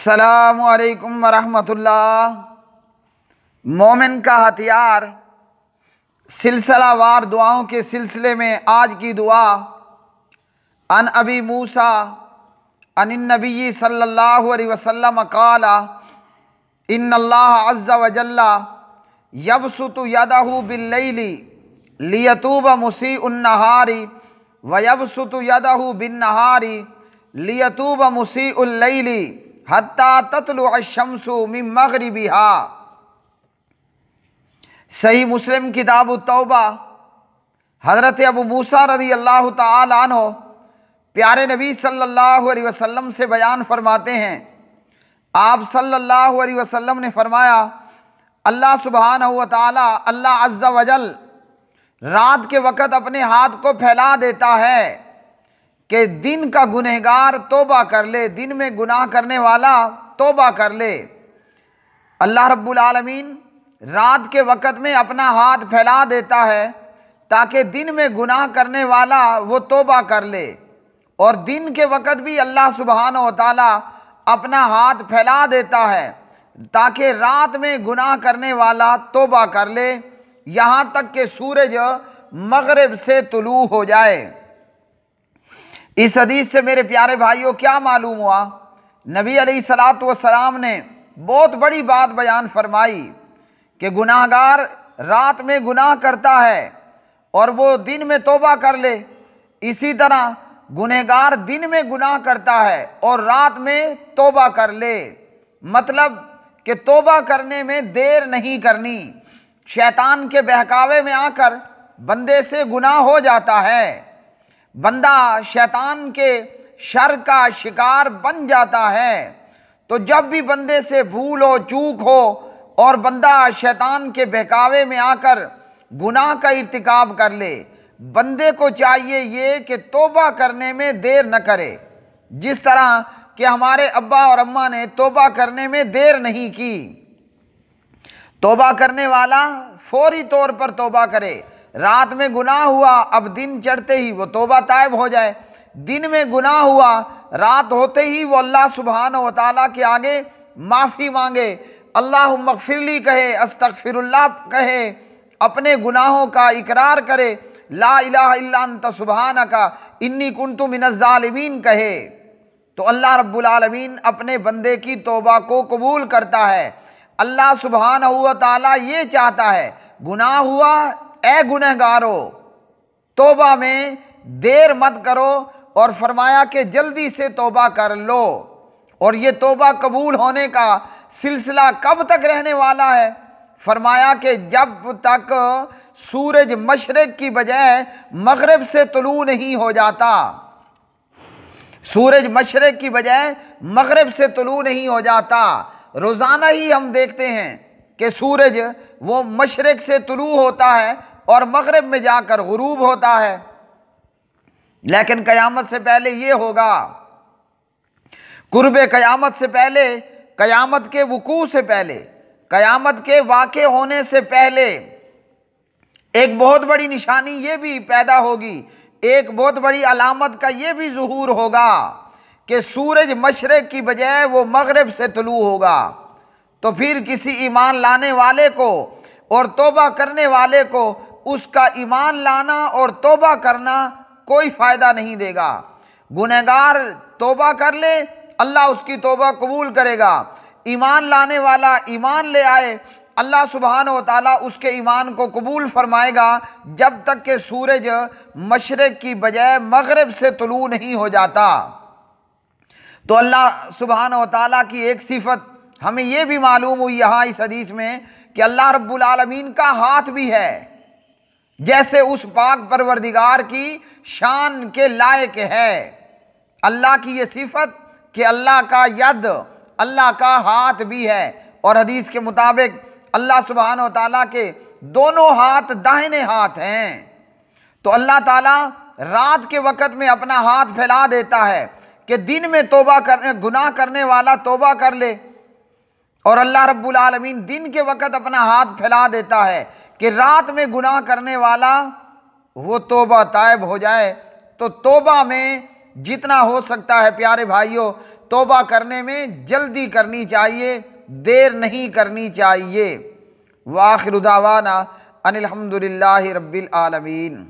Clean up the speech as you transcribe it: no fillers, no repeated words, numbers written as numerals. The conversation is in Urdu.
السلام علیکم ورحمۃ اللہ۔ مومن کا ہتھیار سلسلہ وار دعاؤں کے سلسلے میں آج کی دعا عن ابی موسیٰ عن النبی صلی اللہ علیہ وسلم قال ان اللہ عز وجل یبسط یدہ باللیل لیتوب مسیء النہار ویبسط یدہ بالنہار لیتوب مسیء اللیل حتی تطلع الشمس من مغربها۔ صحیح مسلم کتاب التوبہ حضرت ابو موسیٰ رضی اللہ تعالی عنہ پیارے نبی صلی اللہ علیہ وسلم سے بیان فرماتے ہیں، آپ صلی اللہ علیہ وسلم نے فرمایا اللہ سبحانہ و تعالی اللہ عز وجل رات کے وقت اپنے ہاتھ کو پھیلا دیتا ہے کہ دن کا گنہگار توبہ کر لے، دن میں گناہ کرنے والا توبہ کر لے۔ اللہ رب العالمین رات کے وقت میں اپنا ہاتھ پھیلا دیتا ہے تاکہ دن میں گناہ کرنے والا وہ توبہ کر لے، اور دن کے وقت بھی اللہ سبحانہ و تعالی اپنا ہاتھ پھیلا دیتا ہے تاکہ رات میں گناہ کرنے والا توبہ کر لے، یہاں تک کہ سورج مغرب سے طلوع ہو جائے۔ اس حدیث سے میرے پیارے بھائیوں کیا معلوم ہوا؟ نبی علیہ الصلوۃ والسلام نے بہت بڑی بات بیان فرمائی کہ گناہ گار رات میں گناہ کرتا ہے اور وہ دن میں توبہ کر لے، اسی طرح گنہگار دن میں گناہ کرتا ہے اور رات میں توبہ کر لے، مطلب کہ توبہ کرنے میں دیر نہیں کرنی۔ شیطان کے بہکاوے میں آ کر بندے سے گناہ ہو جاتا ہے، بندہ شیطان کے شر کا شکار بن جاتا ہے، تو جب بھی بندے سے بھول ہو چوک ہو اور بندہ شیطان کے بہکاوے میں آ کر گناہ کا ارتکاب کر لے، بندے کو چاہیے یہ کہ توبہ کرنے میں دیر نہ کرے، جس طرح کہ ہمارے ابا اور اماں نے توبہ کرنے میں دیر نہیں کی۔ توبہ کرنے والا فوری طور پر توبہ کرے، رات میں گناہ ہوا اب دن چڑھتے ہی وہ توبہ طائب ہو جائے، دن میں گناہ ہوا رات ہوتے ہی وہ اللہ سبحانہ و تعالیٰ کے آگے معافی مانگے، اللہم اغفر لی کہے، استغفر اللہ کہے، اپنے گناہوں کا اقرار کرے، لا الہ الا انت سبحانک انی کنت من الظالمین کہے، تو اللہ رب العالمین اپنے بندے کی توبہ کو قبول کرتا ہے۔ اللہ سبحانہ و تعالیٰ یہ چاہتا ہے، گناہ ہوا اے گنہگارو توبہ میں دیر مت کرو، اور فرمایا کہ جلدی سے توبہ کر لو۔ اور یہ توبہ قبول ہونے کا سلسلہ کب تک رہنے والا ہے؟ فرمایا کہ جب تک سورج مشرق کی بجائے مغرب سے طلوع نہیں ہو جاتا، سورج مشرق کی بجائے مغرب سے طلوع نہیں ہو جاتا۔ روزانہ ہی ہم دیکھتے ہیں کہ سورج وہ مشرق سے طلوع ہوتا ہے اور مغرب میں جا کر غروب ہوتا ہے، لیکن قیامت سے پہلے یہ ہوگا، قرب قیامت سے پہلے، قیامت کے وقوع سے پہلے، قیامت کے واقع ہونے سے پہلے ایک بہت بڑی نشانی یہ بھی پیدا ہوگی، ایک بہت بڑی علامت کا یہ بھی ظہور ہوگا کہ سورج مشرق کی بجائے وہ مغرب سے طلوع ہوگا۔ تو پھر کسی ایمان لانے والے کو اور توبہ کرنے والے کو اس کا ایمان لانا اور توبہ کرنا کوئی فائدہ نہیں دے گا۔ گنہگار توبہ کر لے اللہ اس کی توبہ قبول کرے گا، ایمان لانے والا ایمان لے آئے اللہ سبحانہ و تعالیٰ اس کے ایمان کو قبول فرمائے گا جب تک کہ سورج مشرق کی بجائے مغرب سے طلوع نہیں ہو جاتا۔ تو اللہ سبحانہ و تعالیٰ کی ایک صفت ہمیں یہ بھی معلوم ہوئی یہاں اس حدیث میں کہ اللہ رب العالمین کا ہاتھ بھی ہے، جیسے اس پاک پروردگار کی شان کے لائق ہے۔ اللہ کی یہ صفت کہ اللہ کا ید، اللہ کا ہاتھ بھی ہے، اور حدیث کے مطابق اللہ سبحانہ و تعالیٰ کے دونوں ہاتھ داہنے ہاتھ ہیں۔ تو اللہ تعالیٰ رات کے وقت میں اپنا ہاتھ پھیلا دیتا ہے کہ دن میں گناہ کرنے والا توبہ کر لے، اور اللہ رب العالمین دن کے وقت اپنا ہاتھ پھیلا دیتا ہے کہ رات میں گناہ کرنے والا وہ توبہ طائب ہو جائے۔ تو توبہ میں جتنا ہو سکتا ہے پیارے بھائیوں توبہ کرنے میں جلدی کرنی چاہیے، دیر نہیں کرنی چاہیے۔ وآخر دعوانا ان الحمد للہ رب العالمین۔